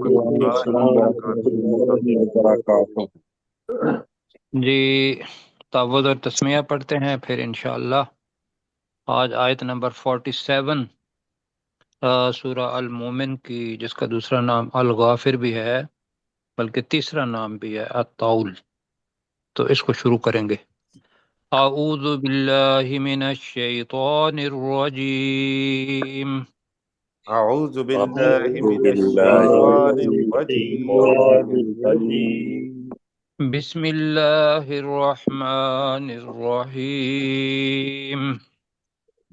وعلیکم السلام ورحمۃ اللہ وبرکاتہ۔ جی، تعوذ اور تسمیہ پڑھتے ہیں پھر انشاءاللہ آج آیت نمبر 47 سورہ المومن کی، جس کا دوسرا نام الغافر بھی ہے بلکہ تیسرا نام بھی ہے الطول۔ تو اس کو شروع کریں گے۔ اعوذ باللہ من الشیطان الرجیم، اعوذ باللہ أعوذ من بالله الشیطان من الشيطان الرجیم الرجيم. بسم اللہ الرحمن الرحیم۔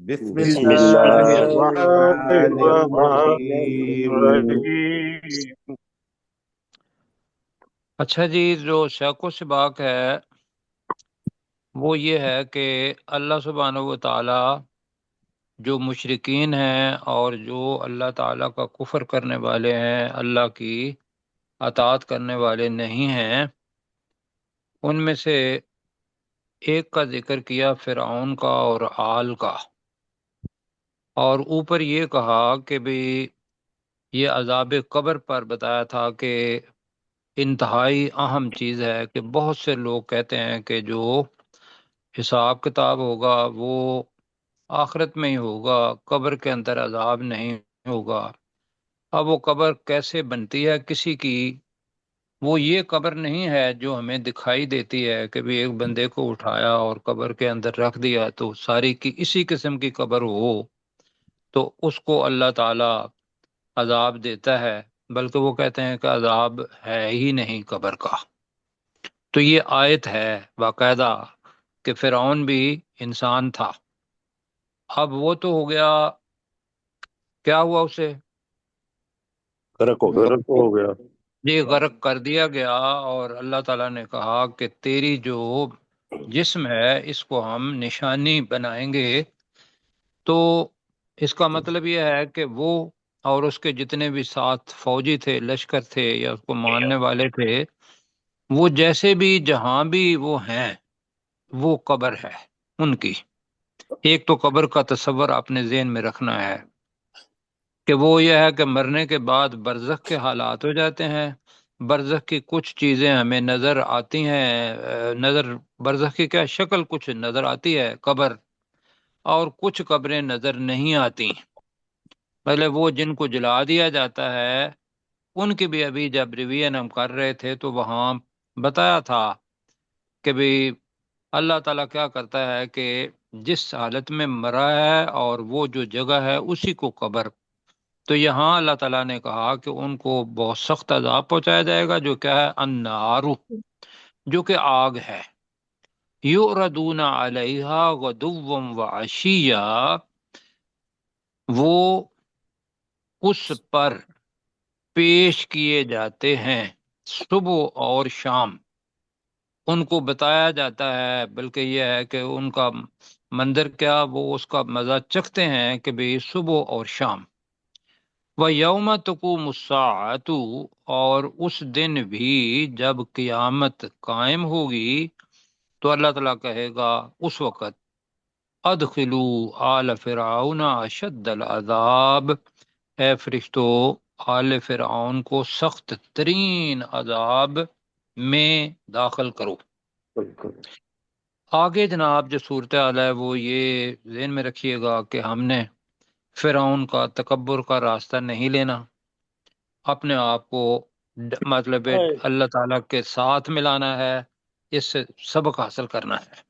بسم بسم اللہ الله الرحمن الرحمن الرحیم۔ الرحيم. اچھا جی، جو شک و سباق ہے وہ یہ ہے کہ اللہ سبحانہ و تعالی جو مشرکین ہیں اور جو اللہ تعالیٰ کا کفر کرنے والے ہیں، اللہ کی اطاعت کرنے والے نہیں ہیں، ان میں سے ایک کا ذکر کیا فرعون کا اور آل کا، اور اوپر یہ کہا کہ بھی یہ عذاب قبر پر بتایا تھا کہ انتہائی اہم چیز ہے کہ بہت سے لوگ کہتے ہیں کہ جو حساب کتاب ہوگا وہ آخرت میں ہی ہوگا، قبر کے اندر عذاب نہیں ہوگا۔ اب وہ قبر کیسے بنتی ہے کسی کی؟ وہ یہ قبر نہیں ہے جو ہمیں دکھائی دیتی ہے کہ بھی ایک بندے کو اٹھایا اور قبر کے اندر رکھ دیا تو ساری کی اسی قسم کی قبر ہو تو اس کو اللہ تعالی عذاب دیتا ہے، بلکہ وہ کہتے ہیں کہ عذاب ہے ہی نہیں قبر کا۔ تو یہ آیت ہے باقاعدہ کہ فرعون بھی انسان تھا، اب وہ تو ہو گیا، کیا ہوا اسے؟ غرق ہو گیا. جی، غرق کر دیا گیا، اور اللہ تعالیٰ نے کہا کہ تیری جو جسم ہے اس کو ہم نشانی بنائیں گے۔ تو اس کا مطلب یہ ہے کہ وہ اور اس کے جتنے بھی ساتھ فوجی تھے، لشکر تھے یا اس کو ماننے والے تھے، وہ جیسے بھی جہاں بھی وہ ہیں وہ قبر ہے ان کی۔ ایک تو قبر کا تصور آپ نے ذہن میں رکھنا ہے کہ وہ یہ ہے کہ مرنے کے بعد برزخ کے حالات ہو جاتے ہیں۔ برزخ کی کچھ چیزیں ہمیں نظر آتی ہیں، برزخ کی کیا شکل کچھ نظر آتی ہے قبر، اور کچھ قبریں نظر نہیں آتی۔ پہلے وہ جن کو جلا دیا جاتا ہے ان کی بھی ابھی جب ریویژن ہم کر رہے تھے تو وہاں بتایا تھا کہ بھی اللہ تعالیٰ کیا کرتا ہے کہ جس حالت میں مرا ہے اور وہ جو جگہ ہے اسی کو قبر، تو یہاں اللہ تعالیٰ نے کہا کہ ان کو بہت سخت عذاب پہنچایا جائے گا، جو کیا ہے النار، جو کہ آگ ہے۔ یعرضون علیہا غدوا وعشیا، وہ اس پر پیش کیے جاتے ہیں صبح اور شام، ان کو بتایا جاتا ہے، بلکہ یہ ہے کہ ان کا منظر کیا، وہ اس کا مزہ چکھتے ہیں کہ بھی صبح اور شام۔ وَيَوْمَ تَقُومُ السَّاعَةُ، اور اس دن بھی جب قیامت قائم ہوگی تو اللہ تعالیٰ کہے گا اس وقت ادخلوا آل فرعون اشد العذاب، اے فرشتو آل فرعون کو سخت ترین عذاب میں داخل کرو۔ آگے جناب جو صورتحال ہے وہ یہ ذہن میں رکھیے گا کہ ہم نے فرعون کا تکبر کا راستہ نہیں لینا، اپنے آپ کو مطلب اللہ تعالیٰ کے ساتھ ملانا ہے، اس سے سبق حاصل کرنا ہے۔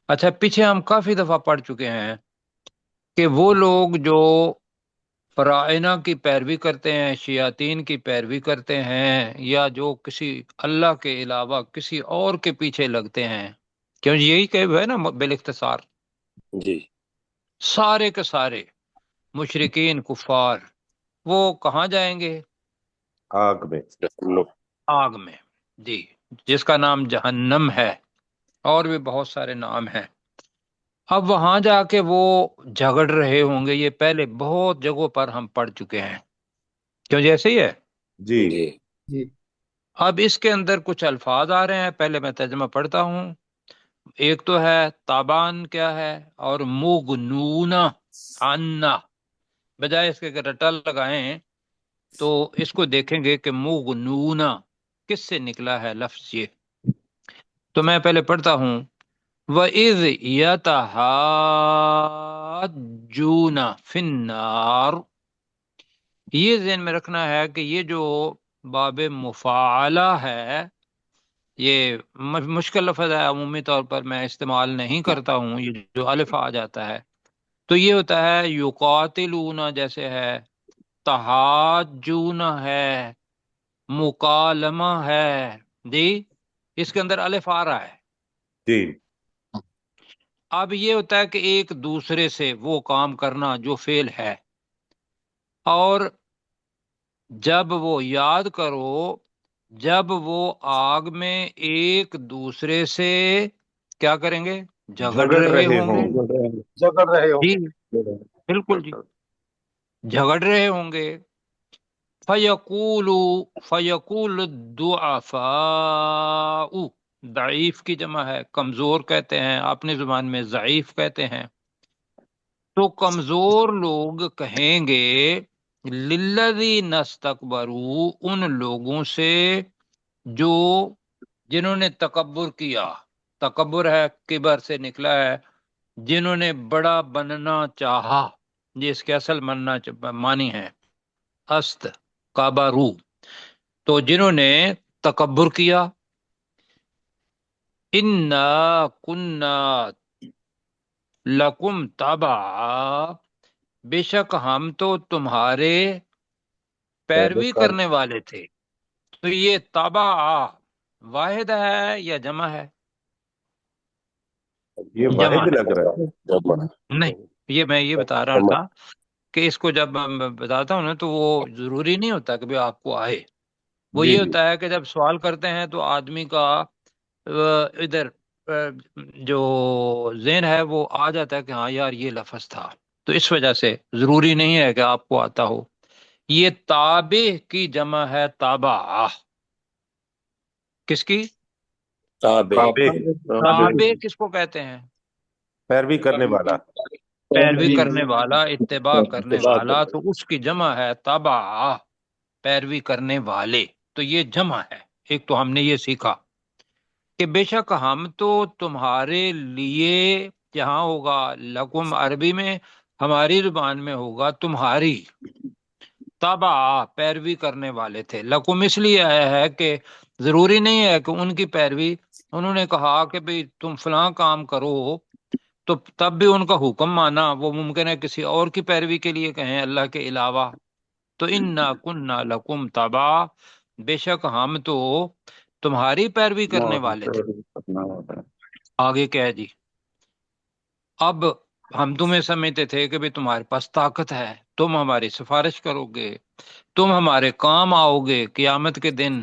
اچھا، پیچھے ہم کافی دفعہ پڑھ چکے ہیں کہ وہ لوگ جو فرائنہ کی پیروی کرتے ہیں، شیاطین کی پیروی کرتے ہیں، یا جو کسی اللہ کے علاوہ کسی اور کے پیچھے لگتے ہیں، کیوں یہی کہ ہے نا بالاختصار، جی. سارے کے سارے مشرکین کفار وہ کہاں جائیں گے؟ آگ میں۔ آگ میں، جی، جس کا نام جہنم ہے، اور بھی بہت سارے نام ہیں۔ اب وہاں جا کے وہ جھگڑ رہے ہوں گے، یہ پہلے بہت جگہوں پر ہم پڑھ چکے ہیں، کیوں جیسے ہی ہے۔ جی جی. اب اس کے اندر کچھ الفاظ آ رہے ہیں، پہلے میں ترجمہ پڑھتا ہوں۔ ایک تو ہے تابان کیا ہے، اور مغنونا عنا، بجائے اس کے کہ رٹل لگائیں تو اس کو دیکھیں گے کہ مغنونا کس سے نکلا ہے لفظ یہ. تو میں پہلے پڑھتا ہوں. وَإِذْ يَتَحَاجُّونَ فِي النَّارِ. یہ ذہن میں رکھنا ہے کہ یہ جو باب مفاعلہ ہے یہ مشکل لفظ ہے، عمومی طور پر میں استعمال نہیں کرتا ہوں. یہ جو الف آ جاتا ہے تو یہ ہوتا ہے یقاتلون جیسے ہے، تحاجون ہے، مکالمہ ہے. جی اس کے اندر الف آ رہا ہے. جی اب یہ ہوتا ہے کہ ایک دوسرے سے وہ کام کرنا جو فعل ہے، اور جب وہ یاد کرو جب وہ آگ میں ایک دوسرے سے کیا کریں گے؟ جھگڑ جھگڑ رہے رہے ہوں گے. ہوں جگڑ رہے ہوں جی بالکل جی، جھگڑ رہے ہوں گے. فَيَقُولُ الضُّعَفَاءُ، ضعیف کی جمع ہے، کمزور کہتے ہیں، اپنی زبان میں ضعیف کہتے ہیں. تو کمزور لوگ کہیں گے للذین استکبروا، ان لوگوں سے جو جنہوں نے تکبر کیا. تکبر ہے کبر سے نکلا ہے، جنہوں نے بڑا بننا چاہا. یہ اس کے اصل معنی ہے است کابارو. تو جنہوں نے تکبر کیا. انا کننا لکم تبعا، بے شک ہم تو تمہارے پیروی کرنے والے تھے. تو یہ تبع واحد ہے یا جمع ہے؟ یہ جمع واحد ہے. لگ رہا ہے. نہیں، یہ میں یہ بتا رہا تھا کہ اس کو جب میں بتاتا ہوں نا تو وہ ضروری نہیں ہوتا کہ بھی آپ کو آئے. وہ جی یہ جی ہوتا ہے کہ جب سوال کرتے ہیں تو آدمی کا ادھر جو ذہن ہے وہ آ جاتا ہے کہ ہاں یار یہ لفظ تھا. تو اس وجہ سے ضروری نہیں ہے کہ آپ کو آتا ہو. یہ تابع کی جمع ہے تابع. کس کی؟ تابع تابع کس کو کہتے ہیں؟ پیروی کرنے والا. پیروی کرنے والا، اتباع کرنے اتباع والا. کرنے تو اس کی جمع ہے تبع، پیروی کرنے والے. تو یہ جمع ہے. ایک تو ہم نے یہ سیکھا کہ بے شک ہم تو تمہارے لیے، جہاں ہوگا لکم عربی میں، ہماری زبان میں ہوگا تمہاری، تابع پیروی کرنے والے تھے. لکم اس لیے آیا ہے کہ ضروری نہیں ہے کہ ان کی پیروی، انہوں نے کہا کہ بھئی تم فلاں کام کرو تو تب بھی ان کا حکم مانا وہ ممکن ہے کسی اور کی پیروی کے لیے کہیں اللہ کے علاوہ. تو انا کننا لکم تبع، بے شک ہم تو تمہاری پیروی کرنے والے تھے. آگے کیا ہے جی؟ اب ہم تمہیں سمجھتے تھے کہ بھی تمہارے پاس طاقت ہے، تم ہماری سفارش کرو گے، تم ہمارے کام آؤ گے قیامت کے دن.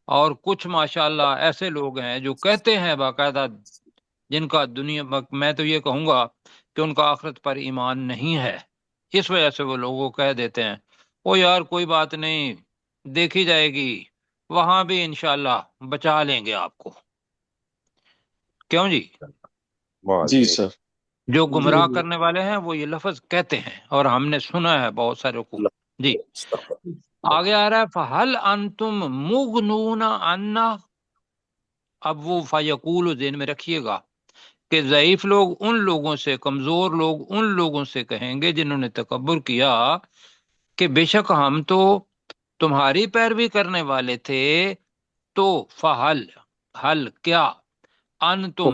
اور کچھ ماشاءاللہ ایسے لوگ ہیں جو کہتے ہیں باقاعدہ، جن کا دنیا میں تو یہ کہوں گا کہ ان کا آخرت پر ایمان نہیں ہے. اس وجہ سے وہ لوگوں کو کہہ دیتے ہیں او یار کوئی بات نہیں، دیکھی جائے گی، وہاں بھی انشاءاللہ بچا لیں گے آپ کو. کیوں جی؟ جی سر. جو گمراہ کرنے والے ہیں وہ یہ لفظ کہتے ہیں، اور ہم نے سنا ہے بہت سارے کو. جی آگے آ رہا ہے فَهَلْ أَنْتُمْ مُغْنُونَ عَنَّا. اب وہ فَيَقُولُ ذہن میں رکھیے گا کہ ضعیف لوگ ان لوگوں سے، کمزور لوگ ان لوگوں سے کہیں گے جنہوں نے تکبر کیا کہ بے شک ہم تو تمہاری پیروی کرنے والے تھے. تو فَهَلْ، حل کیا، انتم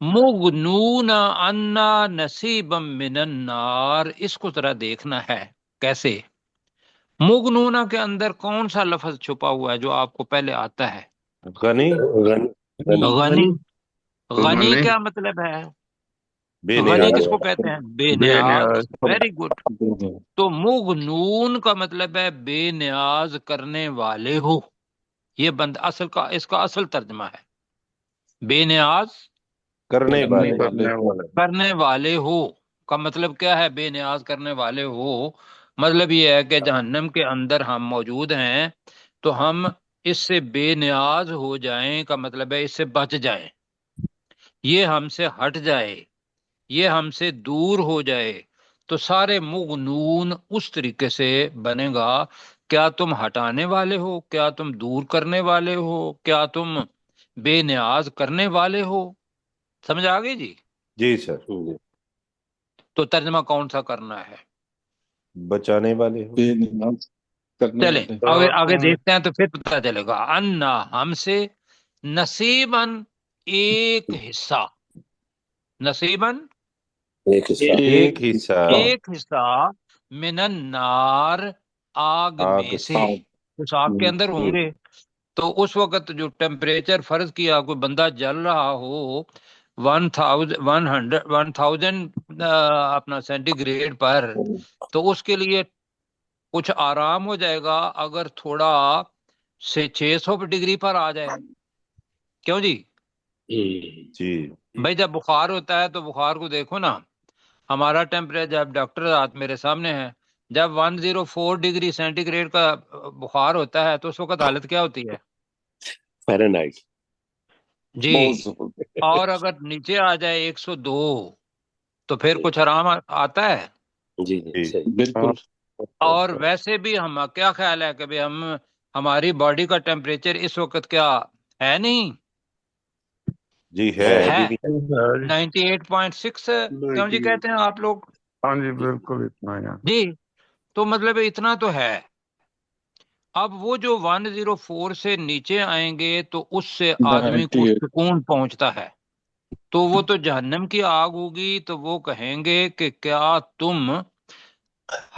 مغنون عنا نصیبا من النار. اس کو ذرا دیکھنا ہے کیسے. مغنونہ کے اندر کون سا لفظ چھپا ہوا ہے جو آپ کو پہلے آتا ہے؟ غنی غنی. غنی کیا مطلب ہے؟ بے غنی نیاز. کس کو کہتے ہیں؟ بے نیاز. Very good. تو مغنون کا مطلب ہے بے نیاز کرنے والے ہو. یہ بند اصل کا، اس کا اصل ترجمہ ہے بے نیاز کرنے والے. کرنے والے ہو. کا مطلب کیا ہے بے نیاز کرنے والے ہو؟ مطلب یہ ہے کہ جہنم کے اندر ہم موجود ہیں تو ہم اس سے بے نیاز ہو جائیں، کا مطلب ہے اس سے بچ جائیں، یہ ہم سے ہٹ جائے، یہ ہم سے دور ہو جائے. تو سارے مغنون اس طریقے سے بنے گا کیا تم ہٹانے والے ہو، کیا تم دور کرنے والے ہو، کیا تم بے نیاز کرنے والے ہو؟ سمجھ آ گئی جی؟ جی سر، تو ترجمہ کون سا کرنا ہے؟ بچانے والے ہو۔ بے نیاز کرنے چلیں والے آگے دیکھتے ہیں تو پھر پتہ چلے گا۔ انا ہم سے، نصیباً ایک حصہ، نصیباً ایک حصہ ایک حصہ، من النار آگ آگ میں سے، سے۔ اس آگ کے اندر ہوں گے۔ تو اس وقت جو ٹیمپریچر فرض کیا کوئی بندہ جل رہا ہو 1000 اپنا سینٹی گریڈ پر، تو اس کے لیے کچھ آرام ہو جائے گا اگر تھوڑا سے 600 ڈگری پر آ جائے۔ کیوں جی؟ جی بھائی جب بخار ہوتا ہے تو بخار کو دیکھو نا، ہمارا ٹیمپریچر، جب ڈاکٹر رات میرے سامنے ہے، جب 104 ڈگری سینٹی گریڈ کا بخار ہوتا ہے تو اس وقت حالت کیا ہوتی ہے فahrenheit جی؟ اور اگر نیچے آ جائے 102 تو پھر کچھ آرام آتا ہے؟ جی جی صحیح بالکل اور ویسے بھی ہم کیا خیال ہے کہ بھی ہماری باڈی کا ٹیمپریچر اس وقت کیا ہے؟ نہیں جی ہے۔ ہے، ابھی بھی 98.6 کیوں جی کہتے ہیں آپ لوگ؟ ہاں جی بالکل اتنا ہے۔ جی تو مطلب اتنا تو ہے۔ اب وہ جو 104 سے نیچے آئیں گے تو اس سے آدمی کو 98 سکون پہنچتا ہے، تو وہ تو جہنم کی آگ ہوگی، تو وہ کہیں گے کہ کیا تم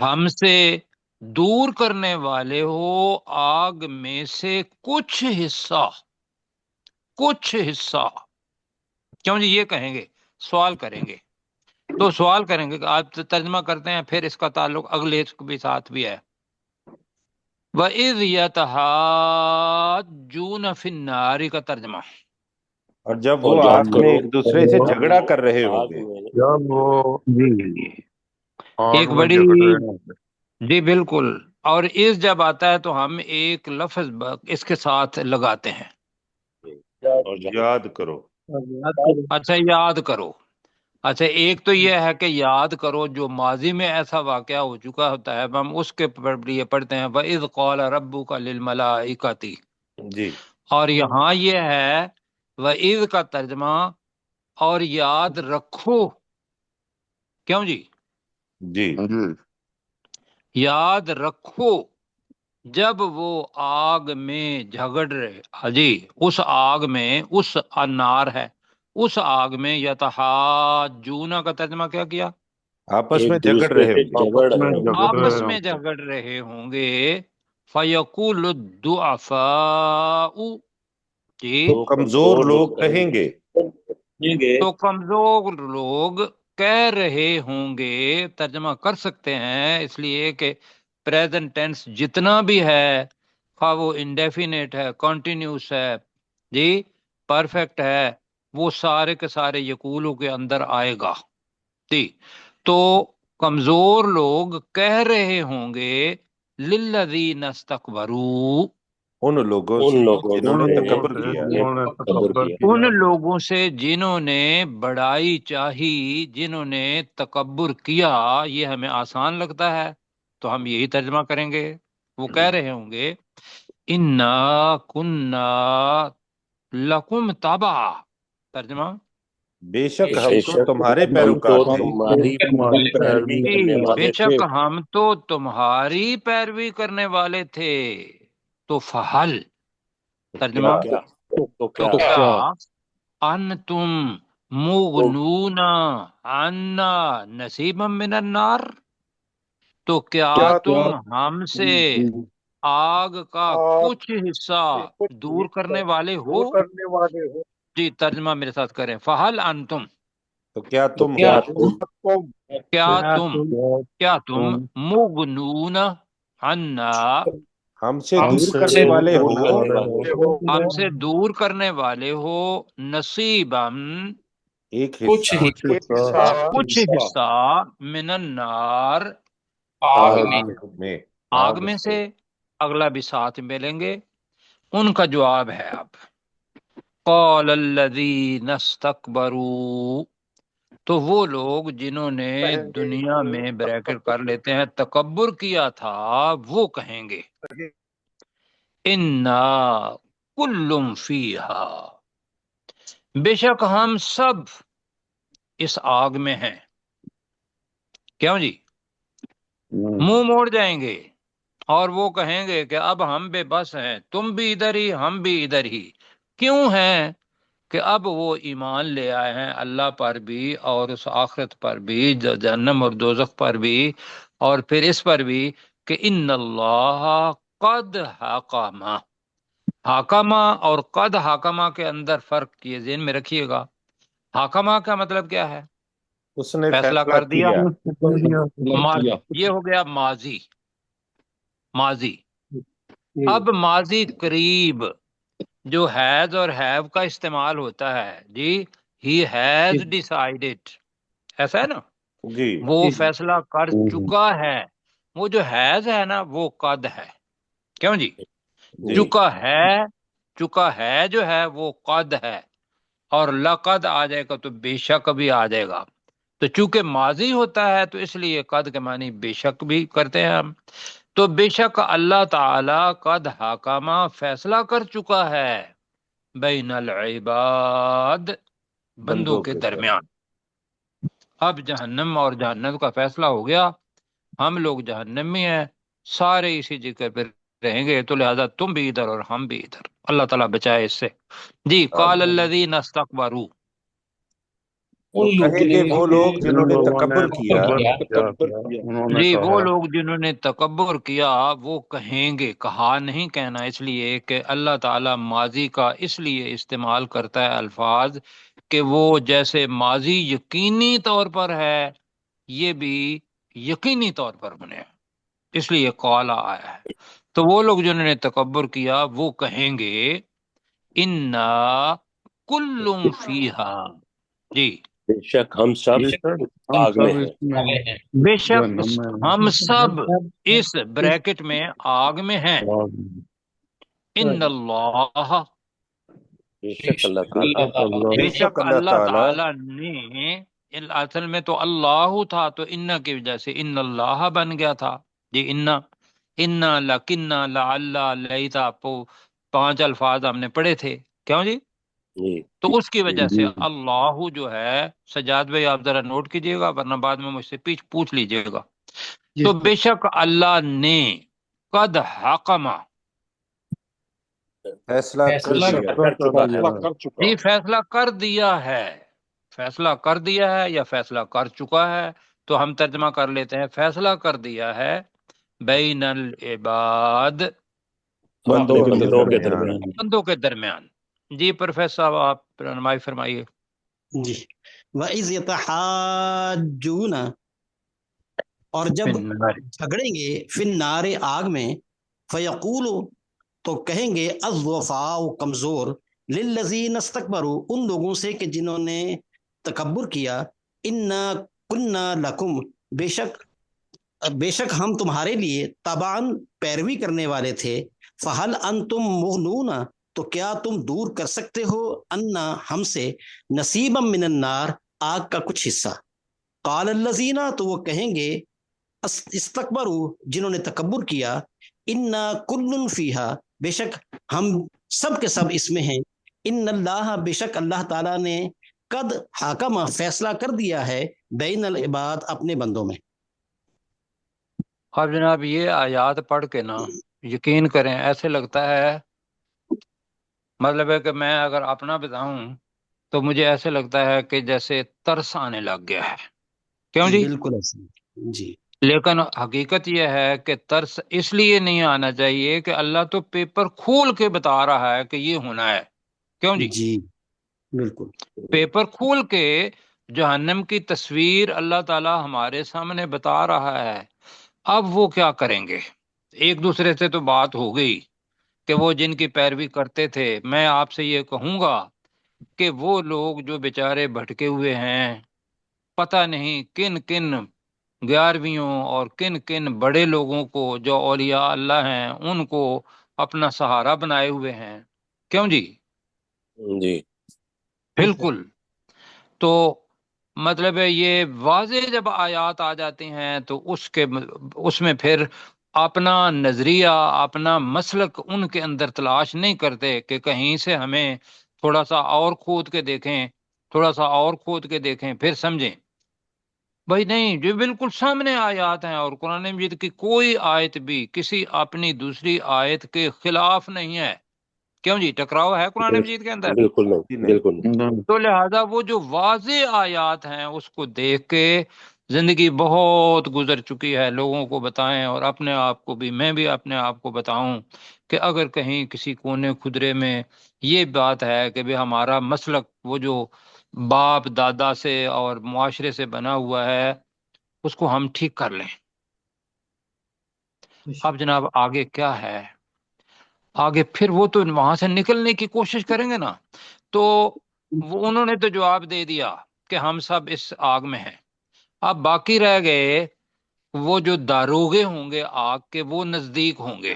ہم سے دور کرنے والے ہو آگ میں سے کچھ حصہ، کچھ حصہ؟ کیوں جی یہ کہیں گے، سوال کریں گے۔ تو سوال کریں گے کہ آپ ترجمہ کرتے ہیں، پھر اس کا تعلق اگلے بھی ساتھ بھی ہے۔ وَإِذْ يَتَحَاجُّونَ فِي النَّارِ کا ترجمہ، اور جب اور وہ یاد آگ کرو میں ایک دوسرے سے جھگڑا کر رہے ہوں آگ گے۔ میں جب وہ جی آگ ایک میں بڑی، جھگڑ رہے ہیں۔ جی بالکل۔ اور اس جب آتا ہے تو ہم ایک لفظ اس کے ساتھ لگاتے ہیں، اور جہاں یاد کرو۔ اچھا یاد کرو۔ اچھا ایک تو یہ ہے کہ یاد کرو جو ماضی میں ایسا واقعہ ہو چکا ہوتا ہے، ہم اس کے لیے پڑھتے ہیں وَإِذْ قَالَ رَبُّكَ لِلْمَلَائِكَةِ، جی اور یہاں یہ ہے وَإِذْ کا ترجمہ، اور یاد رکھو۔ کیوں جی؟ جی جی یاد رکھو جب وہ آگ میں جھگڑ رہے، ہاں جی، اس آگ میں، اس انار ہے، اس آگ میں یتحاجون کا ترجمہ کیا کیا؟ آپس میں ایک جھگڑ دوسرے رہے سے ہوں گے۔ جھگڑ آپس میں رہے جھگڑ ہوں آپس رہے میں ہوں گے۔ جھگڑ رہے ہوں گے۔ فَيَقُولُ الضُّعَفَاءُ، جی تو تو کمزور کمزور لوگ کہیں گے۔ گے تو کمزور لوگ کہہ رہے ہوں گے، ترجمہ کر سکتے ہیں اس لیے کہ پریزنٹ ٹینس جتنا بھی ہے، خواہ وہ انڈیفینیٹ ہے، کنٹینیوس ہے، جی پرفیکٹ ہے، وہ سارے کے سارے یقولوں کے اندر آئے گا۔ جی تو کمزور لوگ کہہ رہے ہوں گے للذین استکبروا، ان لوگوں ان سے لوگوں جنہوں نے ان سے لوگوں تکبر سے کیا۔ جنہوں نے تکبر تکبر کیا۔ ان کیا۔ لوگوں سے جنہوں نے بڑائی چاہی، جنہوں نے تکبر کیا، یہ ہمیں آسان لگتا ہے تو ہم یہی ترجمہ کریں گے۔ وہ کہہ رہے ہوں گے انا کنا لکم تبع، ترجمہ بے شک ہم بے تو شک تمہارے ہم تو پیروکار تھے۔ تمہاری تمہاری پیروی پیروی کرنے جی بے والے تھے۔ شک ہم تو تمہاری پیروی کرنے والے تھے۔ تو فہل، ترجمہ، تو کیا تو تو کیا کیا کیا انتم تم مغنون عنا نصیبا من النار، تو کیا کیا تم ہم سے تم آگ کا کچھ حصہ دور کرنے والے ہو؟ جی ترجمہ میرے ساتھ کریں، فہل انتم، تو کیا تو تم کیا ہو تم کیا تم مغنون عنا، ہم سے ہم دور سے کرنے دور والے دور ہو کرنے کرنے والے والے ہم ہو سے دور کرنے والے ہو، نصیبا ایک کچھ حصہ کچھ حصہ کچھ حصہ، من النار آگ آگ میں میں۔ میں، آگ میں سے، اگلا بھی ساتھ ملیں گے۔ ان کا جواب ہے اب قال الذین استکبروا، تو وہ لوگ جنہوں نے دنیا میں بریکٹ کر لیتے ہیں تکبر کیا تھا وہ کہیں گے انا کل فیہا، بے شک ہم سب اس آگ میں ہیں. کیوں جی؟ منہ موڑ جائیں گے اور وہ کہیں گے کہ اب ہم بے بس ہیں، تم بھی ادھر ہی ہم بھی ادھر ہی. کیوں ہیں؟ کہ اب وہ ایمان لے آئے ہیں اللہ پر بھی اور اس آخرت پر بھی، جہنم اور دوزخ پر بھی، اور پھر اس پر بھی کہ ان اللہ قد حکما. حکما اور قد حکما کے اندر فرق یہ ذہن میں رکھیے گا. حکما کا مطلب کیا ہے؟ اس نے فیصلہ فیصلہ کر دیا. کیا. یہ ہو گیا ماضی. ماضی. اب ماضی قریب جو ہیز اور ہیو کا استعمال ہوتا ہے جی، ہی ہیز ڈیسائیڈڈ، ایسا ہے نا، جی وہ فیصلہ کر چکا ہے. وہ جو ہیز ہے نا وہ قد ہے. کیوں جی؟ جی چکا ہے جو ہے وہ قد ہے، اور لقد آ جائے گا تو بے شک بھی آ جائے گا. تو چونکہ ماضی ہوتا ہے تو اس لیے قد کے معنی بے شک بھی کرتے ہیں ہم. تو بے شک اللہ تعالی قد حکمہ فیصلہ کر چکا ہے بین العباد، بندوں کے درمیان. اب جہنم اور جہنم کا فیصلہ ہو گیا، ہم لوگ جہنم میں ہیں، سارے اسی جگہ پہ رہیں گے، تو لہذا تم بھی ادھر اور ہم بھی ادھر. اللہ تعالیٰ بچائے اس سے. جی قال الذین استکبروا، تو ان کہیں گے وہ لوگ جن جنہوں نے لوگوں نے تکبر کیا. تکبر کیا انہوں نے جی وہ کہا لوگ جنہوں نے تکبر کیا وہ کہیں گے، کہا نہیں کہنا، اس لیے کہ اللہ تعالیٰ ماضی کا اس لیے استعمال کرتا ہے الفاظ کہ وہ جیسے ماضی یقینی طور پر ہے یہ بھی یقینی طور پر بنے، اس لیے قالا آیا ہے. تو وہ لوگ جنہوں نے تکبر کیا وہ کہیں گے انا کل فیہا، جی بے شک ہم سب بے شک ہم آگ میں سب ہیں. اس میں بے شک جہنم میں ہم سب اس بریکٹ میں آگ میں ہیں. ان اللہ، بے شک اللہ تعالیٰ بے شک اللہ بے بے شک شک اللہ اللہ تعالی تعالی نے، اصل میں تو اللہ تھا تو ان کی وجہ سے ان اللہ بن گیا تھا. جی انا لکنا لعلہ لیتا، 5 الفاظ ہم نے پڑھے تھے. کیوں جی؟ جی تو اس کی وجہ سے اللہ جو ہے، سجاد بھائی آپ ذرا نوٹ کیجئے گا ورنہ بعد میں مجھ سے پوچھ لیجئے گا. تو بے شک اللہ نے قد حکمہ، فیصلہ کر فیصلہ دیا. کر چکا جی فیصلہ کر دیا ہے. فیصلہ کر دیا ہے یا فیصلہ کر چکا ہے، تو ہم ترجمہ کر لیتے ہیں فیصلہ کر دیا ہے بین العباد، اپنے بندوں کے بندوں کے درمیان درمیان. بندوں کے درمیان. جی پروفیسر صاحب آپ رہنمائی فرمائیے. جی وَإِذْ يَتَحَاجُّونَ، اور جب جھگڑیں گے فی النار، آگ میں، فیقول، تو کہیں گے الضعفاء، کمزور، للذین استکبروا، ان لوگوں سے کہ جنہوں نے تکبر کیا، انا کنا لکم، بے شک ہم تمہارے لیے تبعاً پیروی کرنے والے تھے. فہل انتم مغنون، تو کیا تم دور کر سکتے ہو انا ہم سے نصیبا من النار، آگ کا کچھ حصہ. قال الذین، تو وہ کہیں گے استکبروا، جنہوں نے تکبر کیا، انا کل فیہا، بے شک ہم سب کے سب اس میں ہیں. ان اللہ، بے شک اللہ تعالیٰ نے قد حکم، فیصلہ کر دیا ہے، بین العباد، اپنے بندوں میں. اب جناب یہ آیات پڑھ کے نا یقین کریں ایسے لگتا ہے، مطلب ہے کہ میں اگر اپنا بتاؤں تو مجھے ایسے لگتا ہے کہ جیسے ترس آنے لگ گیا ہے. کیوں جی؟ بالکل ایسا جی. لیکن حقیقت یہ ہے کہ ترس اس لیے نہیں آنا چاہیے کہ اللہ تو پیپر کھول کے بتا رہا ہے کہ یہ ہونا ہے. کیوں جی؟ جی بالکل. پیپر کھول کے جہنم کی تصویر اللہ تعالی ہمارے سامنے بتا رہا ہے. اب وہ کیا کریں گے؟ ایک دوسرے سے تو بات ہو گئی کہ وہ جن کی پیروی کرتے تھے، میں آپ سے یہ کہوں گا کہ وہ لوگ جو بیچارے بھٹکے ہوئے ہیں، پتہ نہیں کن کن 11ویوں اور کن کن بڑے لوگوں کو جو اولیاء اللہ ہیں ان کو اپنا سہارا بنائے ہوئے ہیں. کیوں جی؟ جی بالکل. تو مطلب ہے یہ واضح جب آیات آ جاتی ہیں تو اس میں پھر اپنا نظریہ اپنا مسلک ان کے اندر تلاش نہیں کرتے کہ کہیں سے ہمیں تھوڑا سا اور کھود کے دیکھیں، تھوڑا سا اور کھود کے دیکھیں پھر سمجھیں۔ بھائی نہیں، جو بالکل سامنے آیات ہیں، اور قرآن مجید کی کوئی آیت بھی کسی اپنی دوسری آیت کے خلاف نہیں ہے۔ کیوں جی، ٹکراؤ ہے قرآن مجید کے اندر؟ بالکل نہیں، بالکل نہیں۔ تو لہذا وہ جو واضح آیات ہیں اس کو دیکھ کے زندگی بہت گزر چکی ہے، لوگوں کو بتائیں اور اپنے آپ کو بھی، میں بھی اپنے آپ کو بتاؤں کہ اگر کہیں کسی کونے خدرے میں یہ بات ہے کہ بھی ہمارا مسلک وہ جو باپ دادا سے اور معاشرے سے بنا ہوا ہے اس کو ہم ٹھیک کر لیں۔ اب جناب آگے کیا ہے؟ آگے پھر وہ تو وہاں سے نکلنے کی کوشش کریں گے نا، تو وہ انہوں نے تو جواب دے دیا کہ ہم سب اس آگ میں ہیں۔ اب باقی رہ گئے وہ جو داروغے ہوں گے آگ کے، وہ نزدیک ہوں گے،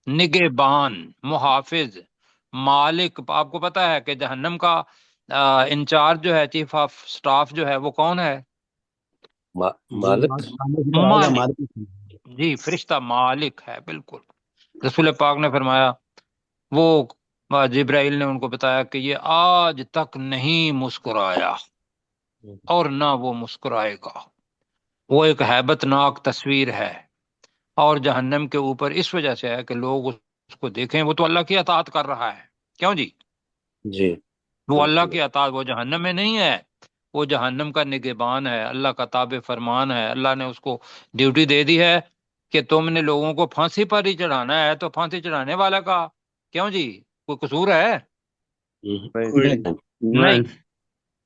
نگہبان، محافظ، مالک۔ آپ کو پتا ہے کہ جہنم کا انچارج جو ہے، چیف آف سٹاف جو ہے، وہ کون ہے؟ مالک، مالک، جی، فرشتہ مالک ہے، بالکل۔ رسول پاک نے فرمایا، وہ جبرائیل نے ان کو بتایا کہ یہ آج تک نہیں مسکرایا اور نہ وہ مسکرائے گا۔ وہ ایک ہیبت ناک تصویر ہے، اور جہنم کے اوپر اس وجہ سے ہے کہ لوگ اس کو دیکھیں، وہ تو اللہ کی اطاعت کر رہا ہے۔ کیوں جی؟ جی، وہ اللہ کی اطاعت، وہ جہنم میں نہیں ہے، وہ جہنم کا نگہبان ہے، اللہ کا تابع فرمان ہے۔ اللہ نے اس کو ڈیوٹی دے دی ہے کہ تم نے لوگوں کو پھانسی پر ہی چڑھانا ہے، تو پھانسی چڑھانے والا کا کیوں جی کوئی قصور ہے؟ نہیں،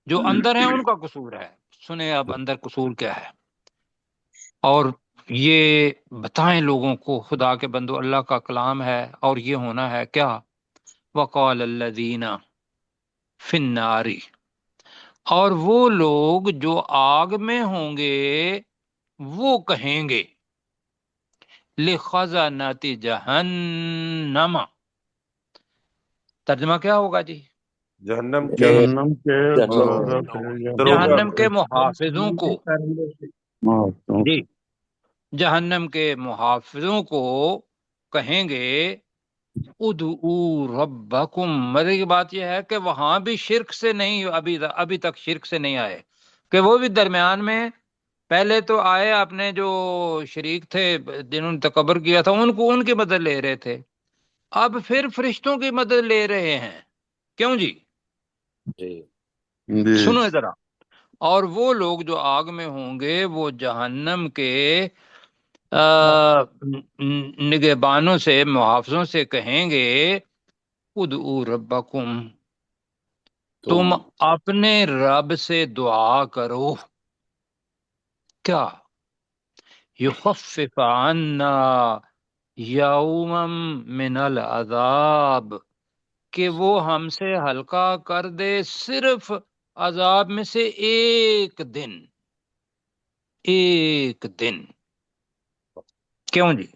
جو اندر ہے ان کا قصور ہے۔ سنیں اب اندر قصور کیا ہے، اور یہ بتائیں لوگوں کو، خدا کے بندو، اللہ کا کلام ہے اور یہ ہونا ہے کیا؟ وقال الذین فی النار، اور وہ لوگ جو آگ میں ہوں گے وہ کہیں گے، لخزنۃ جہنم، ترجمہ کیا ہوگا جی؟ جہنم کے جہنم کے دروغہ جہنم کے محافظوں کو، جی، جہنم کے محافظوں کو کہیں گے، ادعو ربکم۔ مزے کی بات یہ ہے کہ وہاں بھی شرک سے نہیں، ابھی تک شرک سے نہیں آئے، کہ وہ بھی درمیان میں پہلے تو آئے، اپنے جو شریک تھے جنہوں نے تکبر کیا تھا ان کی مدد لے رہے تھے، اب پھر فرشتوں کی مدد لے رہے ہیں۔ کیوں جی؟ سنو ذرا، اور وہ لوگ جو آگ میں ہوں گے وہ جہنم کے نگہبانوں سے، محافظوں سے کہیں گے، ادعو ربکم، تم اپنے رب سے دعا کرو، کیا؟ یخفف عنا یوما من العذاب، کہ وہ ہم سے ہلکا کر دے صرف عذاب میں سے ایک دن، ایک دن۔ کیوں جی؟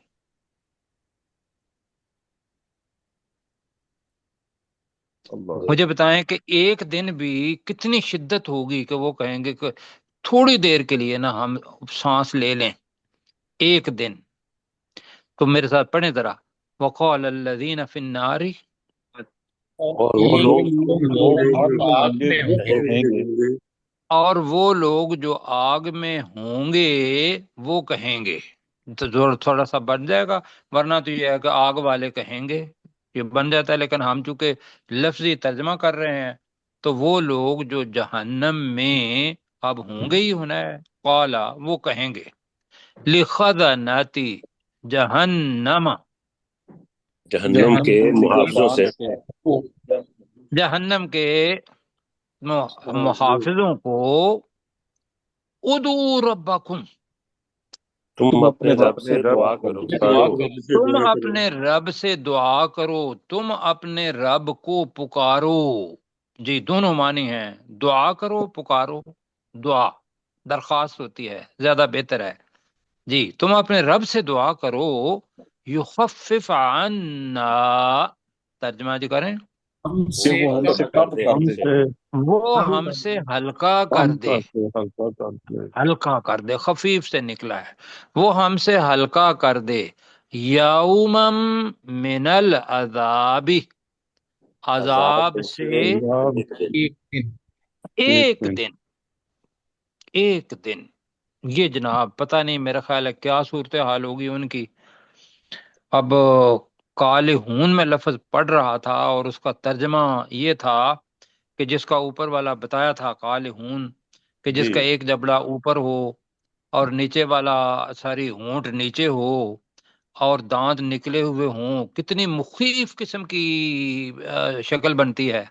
مجھے بتائیں کہ ایک دن بھی کتنی شدت ہوگی کہ وہ کہیں گے کہ تھوڑی دیر کے لیے نا ہم سانس لے لیں، ایک دن۔ تو میرے ساتھ پڑھیں ذرا، وقال الذین فی النار، اور وہ لوگ اور وہ لوگ جو آگ میں ہوں گے وہ کہیں گے، تو زور تھوڑا سا بن جائے گا، ورنہ تو یہ ہے کہ آگ والے کہیں گے، یہ بن جاتا ہے، لیکن ہم چونکہ لفظی ترجمہ کر رہے ہیں، تو وہ لوگ جو جہنم میں اب ہوں گے ہی ہونا ہے، قالا، وہ کہیں گے، لخزنۃ جہنم، جہنم کے محافظوں سے، جہنم کے محافظوں کو، ادعو ربکم، تم اپنے رب سے دعا کرو، تم اپنے رب سے دعا کرو، تم اپنے رب کو پکارو۔ جی، دونوں معنی ہیں، دعا کرو، پکارو، دعا درخواست ہوتی ہے، زیادہ بہتر ہے۔ جی، تم اپنے رب سے دعا کرو، یخفف عنا، ترجمہ جی کریں، کہ وہ ہم سے کم کر دے، وہ ہم سے ہلکا کر کم دے، کر دے، ہلکا کر دے، ہلکا کر دے، خفیف سے نکلا ہے، وہ ہم سے ہلکا کر دے، یومم من العذاب، عذاب سے عذاب ایک دن، ایک ایک دن۔ دن، ایک دن۔ یہ جناب پتہ نہیں، میرا خیال ہے کیا صورتحال ہوگی ان کی۔ اب کالہون میں لفظ پڑھ رہا تھا اور اس کا ترجمہ یہ تھا کہ جس کا اوپر والا بتایا تھا کالہون، کہ جس جی کا ایک جبڑا اوپر ہو اور نیچے والا ساری ہونٹ نیچے ہو اور دانت نکلے ہوئے ہوں، کتنی مخیف قسم کی شکل بنتی ہے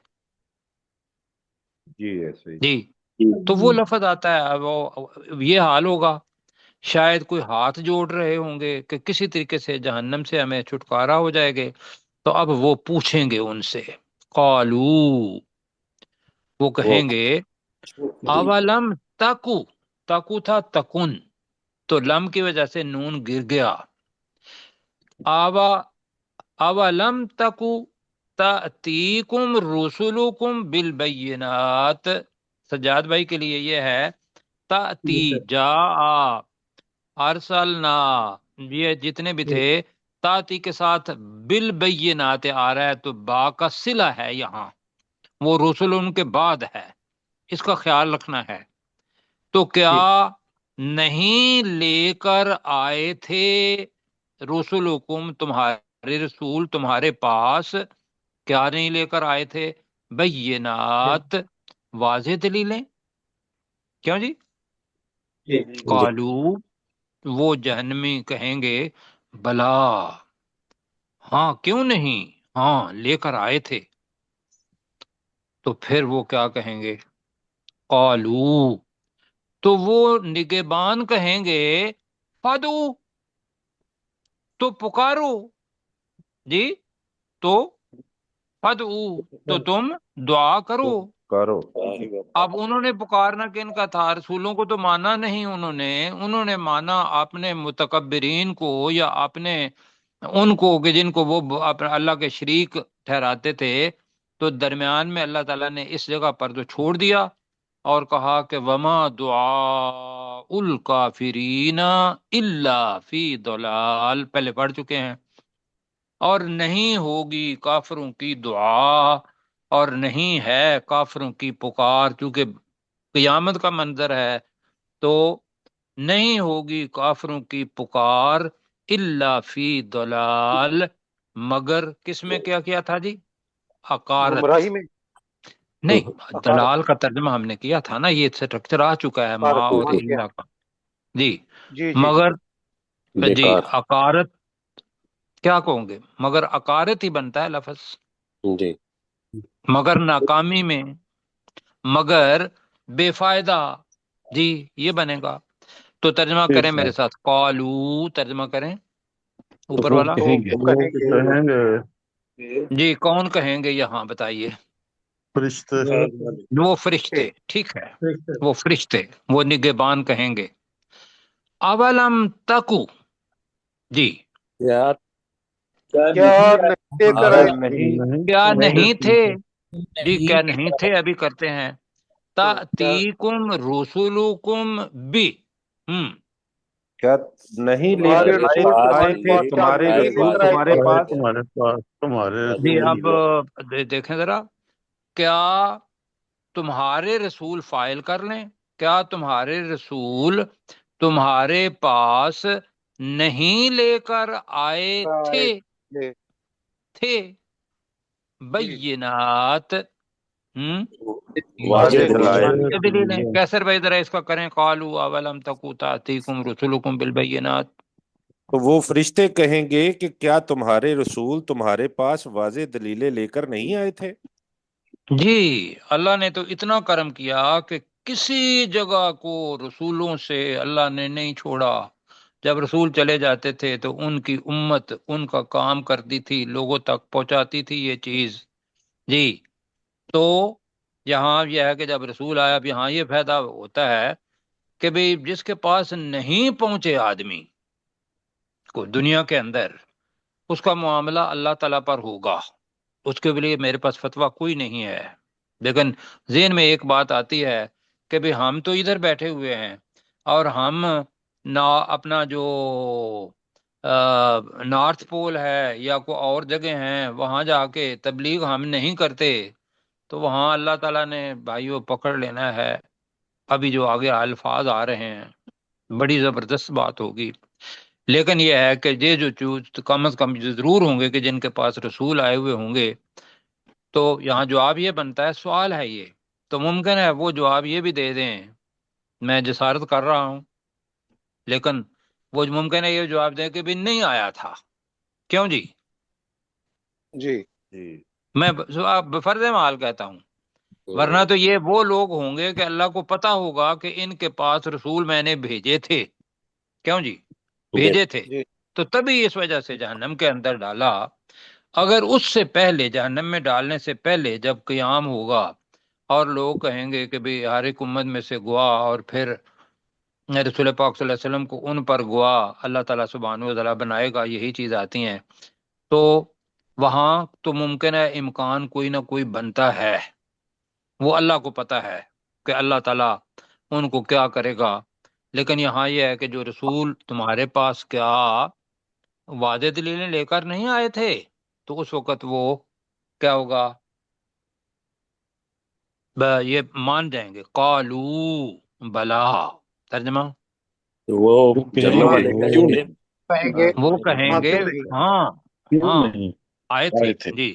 جی ایسے ہی جی۔ تو وہ لفظ آتا ہے، وہ یہ حال ہوگا، شاید کوئی ہاتھ جوڑ رہے ہوں گے کہ کسی طریقے سے جہنم سے ہمیں چھٹکارا ہو جائے گے۔ تو اب وہ پوچھیں گے ان سے، قالو، وہ وہ کہیں گے جی اولم تکو، تکو تھا تکن، تو لم کی وجہ سے نون گر گیا، آوا اولم تکو تأتیکم رسولکم بالبینات، سجاد بھائی کے لیے یہ ہے تأتی، جا، ارسلنا، یہ جتنے بھی تھے تاتی کے ساتھ بالبینات آ رہا ہے، تو با کا صلہ ہے یہاں، وہ رسول ان کے بعد ہے، اس کا خیال رکھنا ہے۔ تو کیا نہیں لے کر آئے تھے رسولکم، تمہارے رسول تمہارے پاس، کیا نہیں لے کر آئے تھے؟ بینات، واضح دلیلیں، کیوں جی؟ جی قالو، وہ جہنمی کہیں گے بلا، ہاں کیوں نہیں، ہاں لے کر آئے تھے۔ تو پھر وہ کیا کہیں گے؟ قالو، تو وہ نگہبان کہیں گے فدو، تو پکارو، جی، تو فدو، تو تم دعا کرو۔ تو کرو۔ اب انہوں نے پکارنا کن کا تھا؟ رسولوں کو تو مانا نہیں، انہوں نے مانا اپنے متکبرین کو، یا اپنے ان کو کہ جن کو وہ اللہ کے شریک ٹھہراتے تھے۔ تو درمیان میں اللہ تعالیٰ نے اس جگہ پر تو چھوڑ دیا اور کہا کہ وما دعاء الکافرین الا فی ضلال، پہلے پڑھ چکے ہیں، اور نہیں ہوگی کافروں کی دعا، اور نہیں ہے کافروں کی پکار، چونکہ قیامت کا منظر ہے، تو نہیں ہوگی کافروں کی پکار الا فی ضلال، مگر کس میں کیا تھا جی؟ حقارت، گمراہی میں، نہیں، حقارت، دلال کا ترجمہ ہم نے کیا تھا نا، یہ اسٹرکچر آ چکا ہے ما حقارت اور مان گیا۔ اللہ کا، جی، جی جی مگر جی بیکار حقارت کیا کہوں گے، مگر عقارت ہی بنتا ہے لفظ، جی مگر ناکامی میں، مگر بے فائدہ، جی یہ بنے گا۔ تو ترجمہ ٹھیک کریں ہے، میرے ساتھ، قالو، ترجمہ کریں تو اوپر وہ والا، کہیں گے، وہ کہیں گے کہیں گے جی کون کہیں گے یہاں بتائیے؟ فرشتے، وہ فرشتے، ٹھیک ہے، وہ فرشتے، وہ نگہبان کہیں گے اولم تکو، جی یار کیا نہیں لے کر آیا آئے کیا تھے؟ نہیں کیا آتے نہیں تھے؟ تھے، جی کیا نہیں تھے، ابھی کرتے ہیں، تأتیکم رسولکم بی، کیا نہیں لے تمہارے کر رسول آئے تمہارے تھے لیے تمہارے آئے رسول واضح تمہارے دلائل پاس؟ کے تمہارے پاس، تمہارے جی رسول، اب دیکھیں ذرا، کیا تمہارے رسول فائل کر لیں، کیا تمہارے رسول تمہارے پاس نہیں لے کر آئے تھے، آئے تھے تھے بینات، واضح واضح دلائل دلائل۔ واضح واضح دلیلیں، دلیل، کیسر بھائی ذرا اس کا کریں، قالوا اولم تکو تأتیکم رسولکم بالبینات، تو وہ فرشتے کہیں گے کہ کیا تمہارے رسول تمہارے پاس واضح دلیلیں لے کر نہیں آئے تھے؟ جی اللہ نے تو اتنا کرم کیا کہ کسی جگہ کو رسولوں سے اللہ نے نہیں چھوڑا، جب رسول چلے جاتے تھے تو ان کی امت ان کا کام کرتی تھی، لوگوں تک پہنچاتی تھی یہ چیز، جی۔ تو یہاں یہ ہے کہ جب رسول آیا، اب یہاں یہ فائدہ ہوتا ہے کہ بھئی جس کے پاس نہیں پہنچے آدمی کو دنیا کے اندر، اس کا معاملہ اللہ تعالیٰ پر ہوگا، اس کے لیے میرے پاس فتویٰ کوئی نہیں ہے، لیکن ذہن میں ایک بات آتی ہے کہ بھی ہم تو ادھر بیٹھے ہوئے ہیں اور ہم نہ اپنا جو نارتھ پول ہے یا کوئی اور جگہ ہیں وہاں جا کے تبلیغ ہم نہیں کرتے، تو وہاں اللہ تعالیٰ نے بھائیو پکڑ لینا ہے۔ ابھی جو آگے الفاظ آ رہے ہیں بڑی زبردست بات ہوگی، لیکن یہ ہے کہ یہ جو چیز کم از کم ضرور ہوں گے کہ جن کے پاس رسول آئے ہوئے ہوں گے، تو یہاں جواب یہ بنتا ہے، سوال ہے یہ تو ممکن ہے وہ جواب یہ بھی دے دیں، میں جسارت کر رہا ہوں، لیکن وہ ممکن ہے یہ جواب دیں کہ بھی نہیں آیا تھا۔ کیوں جی؟ جی جی میں بفرض محال کہتا ہوں، ورنہ تو یہ وہ لوگ ہوں گے کہ اللہ کو پتا ہوگا کہ ان کے پاس رسول میں نے بھیجے تھے، کیوں جی بھیجے تھے، جی تو تبھی اس وجہ سے جہنم کے اندر ڈالا۔ اگر اس سے پہلے جہنم میں ڈالنے سے پہلے جب قیام ہوگا اور لوگ کہیں گے کہ بھی ہر ایک امت میں سے گواہ، اور پھر رسول پاک صلی اللہ علیہ وسلم کو ان پر گواہ اللہ تعالیٰ سبحانہ و تعالیٰ بنائے گا، یہی چیز آتی ہیں، تو وہاں تو ممکن ہے امکان کوئی نہ کوئی بنتا ہے، وہ اللہ کو پتا ہے کہ اللہ تعالیٰ ان کو کیا کرے گا۔ لیکن یہاں یہ ہے کہ جو رسول تمہارے پاس کیا واضح دلیلیں لے کر نہیں آئے تھے، تو اس وقت وہ کیا ہوگا، یہ مان جائیں گے، قالو بلا، ترجمہ وہ کیوں جنوں والے نہیں؟ کہیں گے کہیں گے وہ کہیں ہاں گے کیوں نہیں ہاں کیوں ہاں نہیں آئے تھے آئے تھے جی،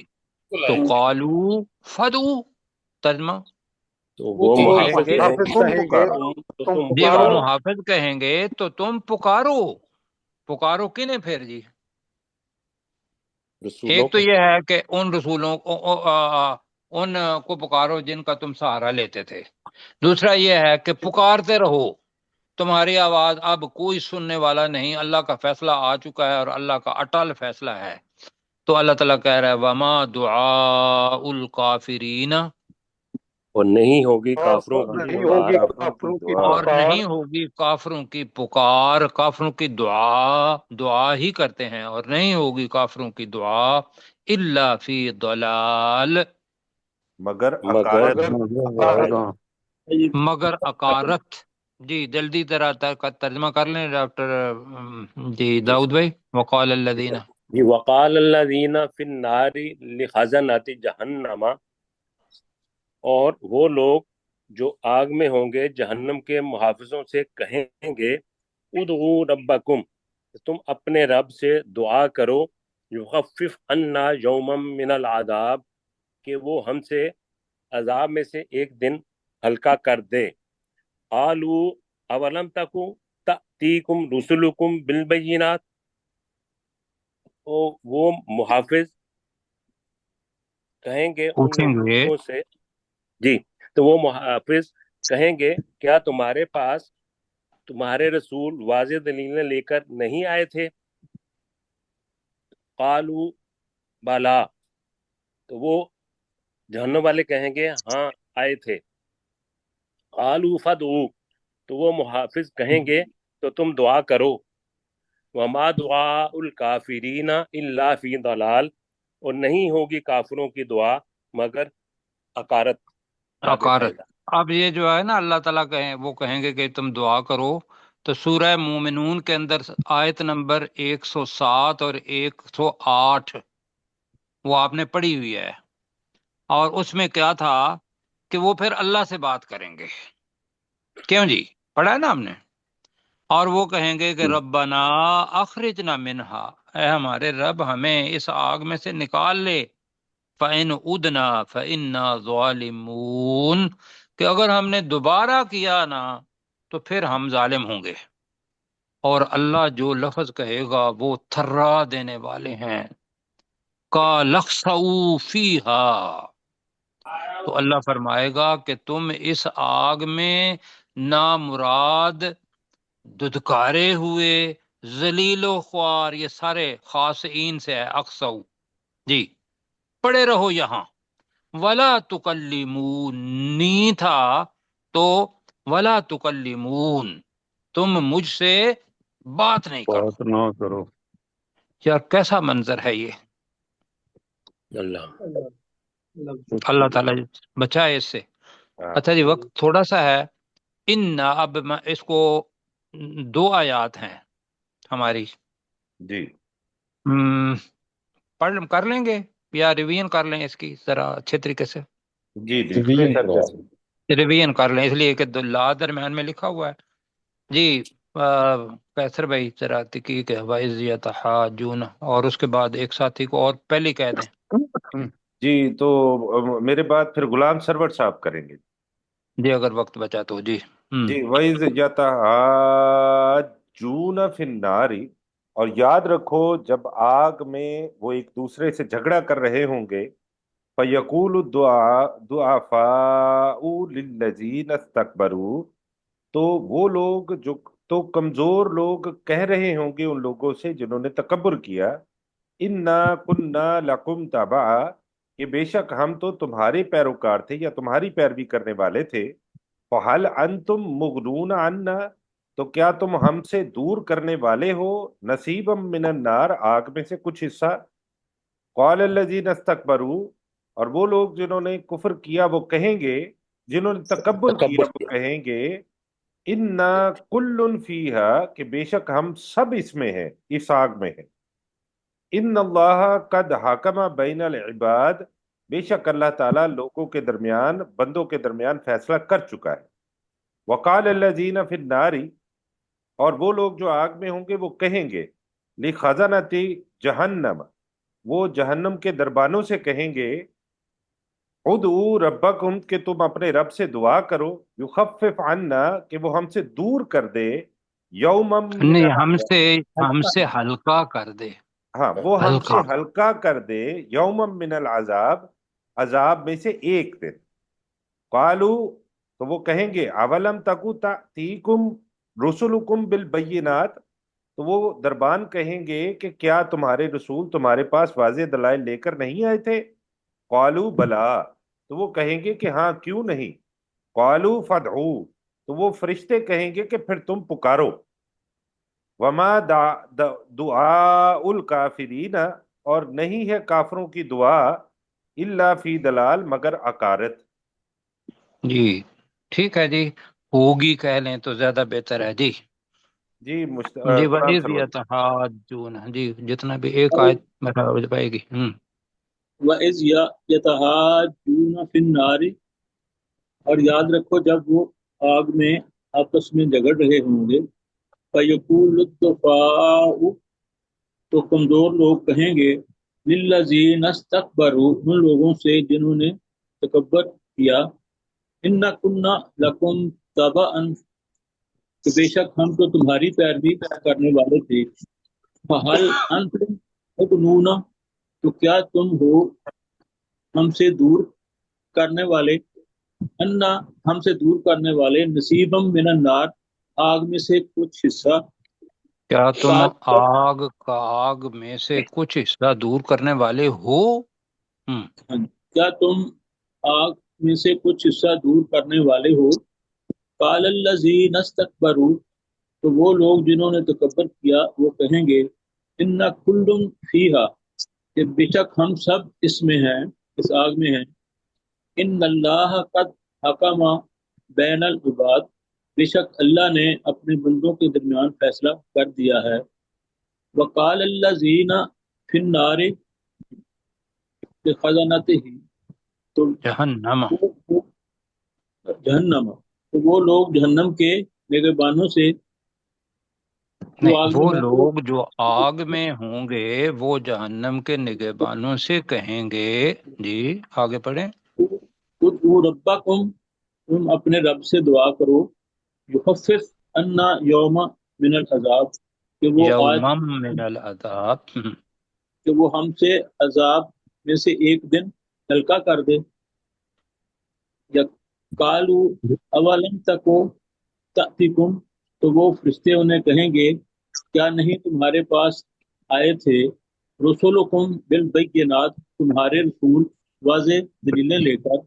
تو قالو فدو، ترجمہ تو وہ وہ وہ وہ کہیں محافظ گے کہیں محافظ گے تم کہیں گے پکارو، تم جی، وہ پکارو محافظ کہیں گے تو تم پکارو، پکارو کنہیں پھر جی؟ رسولوں ایک تو کو۔ یہ ہے کہ ان رسولوں ان کو پکارو جن کا تم سہارا لیتے تھے، دوسرا یہ ہے کہ پکارتے رہو، تمہاری آواز اب کوئی سننے والا نہیں، اللہ کا فیصلہ آ چکا ہے اور اللہ کا اٹل فیصلہ ہے۔ تو اللہ تعالیٰ کہہ رہا ہے وما دعاء الکافرین، اور نہیں ہوگی اور کافروں کی نہیں پکار ہوگی کافروں کی کافروں کی دعا اور پکار نہیں ہوگی کافروں کی پکار، کافروں کی دعا، دعا ہی کرتے ہیں، اور نہیں ہوگی کافروں کی دعا الا فی ضلال، مگر مگر اکارت مگر اکارت۔ جی جلدی ذرا ترجمہ کر لیں ڈاکٹر جی داؤد بھائی۔ وقال الذین، یہ وقال الذین فی النار لخزنۃ جہنم، اور وہ لوگ جو آگ میں ہوں گے جہنم کے محافظوں سے کہیں گے ادعوا ربکم، تم اپنے رب سے دعا کرو، یخفف عنا یوما من العذاب، کہ وہ ہم سے عذاب میں سے ایک دن ہلکا کر دے۔ قالوا اولم تکو تأتیکم رسلکم بالبینات، وہ محافظ کہیں گے ان پوچھیں گے لوگوں سے، جی تو وہ محافظ کہیں گے کیا تمہارے پاس تمہارے رسول واضح دلیلیں لے کر نہیں آئے تھے؟ قالوا بالا، تو وہ جہنم والے کہیں گے ہاں آئے تھے۔ قالوا فدعوا، تو وہ محافظ کہیں گے تو تم دعا کرو۔ وما دعاء الکافرین الا فی ضلال، اور نہیں ہوگی کافروں کی دعا مگر اکارت، زیادہ اکارت۔ فائدہ۔ اب یہ جو ہے نا اللہ تعالیٰ وہ کہیں گے کہ تم دعا کرو، تو سورہ مومنون کے اندر آیت نمبر 107 اور 108 وہ آپ نے پڑھی ہوئی ہے، اور اس میں کیا تھا کہ وہ پھر اللہ سے بات کریں گے، کیوں جی پڑھا ہے نا ہم نے، اور وہ کہیں گے کہ ربنا اخرجنا منہا، اے ہمارے رب ہمیں اس آگ میں سے نکال لے، فَإِنْ عُدْنَا فَإِنَّا ظَالِمُونَ، کہ اگر ہم نے دوبارہ کیا نا تو پھر ہم ظالم ہوں گے۔ اور اللہ جو لفظ کہے گا وہ تھرا دینے والے ہیں، کا لخسؤ فیہا، تو اللہ فرمائے گا کہ تم اس آگ میں نامراد، ددکارے ہوئے، ذلیل و خوار، یہ سارے خاصین سے ہے، اقصو جی، پڑے رہو یہاں، ولا تکلمون تھا تو ولا تکلمون، تم مجھ سے بات نہیں کرو۔ بات نہ کرو۔ یار کیسا منظر ہے یہ، اللہ اللہ تعالیٰ بچائے اس سے۔ ہاں اچھا جی، وقت تھوڑا سا ہے۔ اب اس کو 2 آیات ہیں ہماری، جی کر لیں گے یا ریویژن کر لیں اس کی ذرا اچھے طریقے سے؟ جی جی ریویژن بہتر کروا جیسے ریویژن کر لیں، اس لیے کہ لا درمیان میں لکھا ہوا ہے جی۔ کیسر بھائی ذرا تحقیق ہے وَإِذْ يَتَحَاجُّونَ، اور اس کے بعد ایک ساتھی کو اور پہلے کہہ دیں۔ جی تو میرے بعد پھر غلام سرور صاحب کریں گے۔ جی اگر وقت بچا تو جی۔ جی وَإِذْ يَتَحَاجُّونَ فِي النَّارِ، اور یاد رکھو جب آگ میں وہ ایک دوسرے سے جھگڑا کر رہے ہوں گے، فَيَقُولُ الضُّعَفَاءُ لِلَّذِينَ اسْتَكْبَرُوا، تو وہ لوگ جو تو کمزور لوگ کہہ رہے ہوں گے ان لوگوں سے جنہوں نے تکبر کیا، اِنَّا كُنَّا لَكُمْ تَبَعًا، کہ بے شک ہم تو تمہارے پیروکار تھے یا تمہاری پیروی کرنے والے تھے، فَهَلْ أَنْتُمْ مُغْنُونَ عَنَّا، تو کیا تم ہم سے دور کرنے والے ہو نصیبا من النار، آگ میں سے کچھ حصہ۔ قال الذین استکبروا، اور وہ لوگ جنہوں نے کفر کیا وہ کہیں گے، جنہوں نے تکبر کیا وہ کہیں گے، انا کل فیہا، کہ بے شک ہم سب اس میں ہیں، اس آگ میں ہیں، ان اللہ قد حکم بین العباد، بے شک اللہ تعالیٰ لوگوں کے درمیان، بندوں کے درمیان فیصلہ کر چکا ہے۔ وقال الذین فی النار، اور وہ لوگ جو آگ میں ہوں گے وہ کہیں گے، لخزنۃ جہنم، وہ جہنم کے دربانوں سے کہیں گے، ادعوا ربکم، کہ تم اپنے رب سے دعا کرو، یخفف عنا، کہ وہ ہم سے دور کر دے، یومم من نہیں، العذاب، ہم سے ہلکا کر دے، ہاں وہ ہم سے ہلکا۔ ہلکا کر دے، یومم من العذاب، عذاب میں سے ایک دن۔ قالو، تو وہ کہیں گے، اولم تکو تأتیکم رسلکم بالبینات، تو وہ دربان کہیں گے کہ کیا تمہارے رسول تمہارے پاس واضح دلائل لے کر نہیں آئے تھے؟ قالو بلا، تو وہ کہیں گے کہ ہاں کیوں نہیں؟ قالو فدعو، تو وہ فرشتے کہیں گے کہ پھر تم پکارو، وما دعاء الکافرین، اور نہیں ہے کافروں کی دعا، الا فی دلال، مگر عقارت۔ جی ٹھیک ہے جی، ہوگی کہہ لیں تو زیادہ بہتر ہے جی۔ جی جی غلام وَإِذْ سرور۔ يَتَحَاجُّونَ، جی جتنا بھی ایک آیت بتا پائے گی۔ وَإِذْ يَتَحَاجُّونَ فِي النَّارِ، اور یاد رکھو جب وہ آگ میں آپس میں جھگڑ رہے ہوں گے، فَيَقُولُ الضُّعَفَاءُ، تو کمزور لوگ کہیں گے، لِلَّذِينَ اسْتَكْبَرُوا، ان لوگوں سے جنہوں نے تکبر کیا، إِنَّا كُنَّا لَكُمْ تَبَعًا، کہ بے شک ہم تو تمہاری پیروی کرنے والے تھے، فَهَلْ أَنْتُمْ مُغْنُونَ، تو کیا تم ہو ہم سے دور کرنے والے، انا، ہم سے دور کرنے والے، نصیبم من النار، آگ میں سے کچھ حصہ، کیا تم قال، آگ میں سے کچھ حصہ دور کرنے والے ہو؟ کیا تم آگ میں سے کچھ حصہ دور کرنے والے ہو؟ قال الذین استکبروا، تو وہ لوگ جنہوں نے تکبر کیا وہ کہیں گے، ان کل فیہا، کہ بے شک ہم سب اس میں ہیں، اس آگ میں ہیں، ان اللہ قد حکم بین العباد، بے شک اللہ نے اپنے بندوں کے درمیان فیصلہ کر دیا ہے۔ وقال الذین فی النار بخزنتہ، تو جہنم، جہنم، تو وہ لوگ جہنم کے نگہبانوں سے جو نہیں، آگ میں وہ ہوں گے، لوگ جو آگ میں ہوں گے وہ جہنم کے نگہبانوں سے کہیں گے، جی آگے پڑھیں۔ ادعوا ربکم، تم اپنے رب سے دعا کرو، یخفف عنا یوم من العذاب، کہ وہ آج یومم من العذاب، کہ وہ ہم سے عذاب میں سے ایک دن ہلکا کر دے۔ یا قالو اولم تکو تأتیکم، تو وہ فرشتے انہیں کہیں گے، کیا نہیں تمہارے پاس آئے تھے، رسولکم بالبینات، تمہارے رسول واضح دلیلیں لے کر،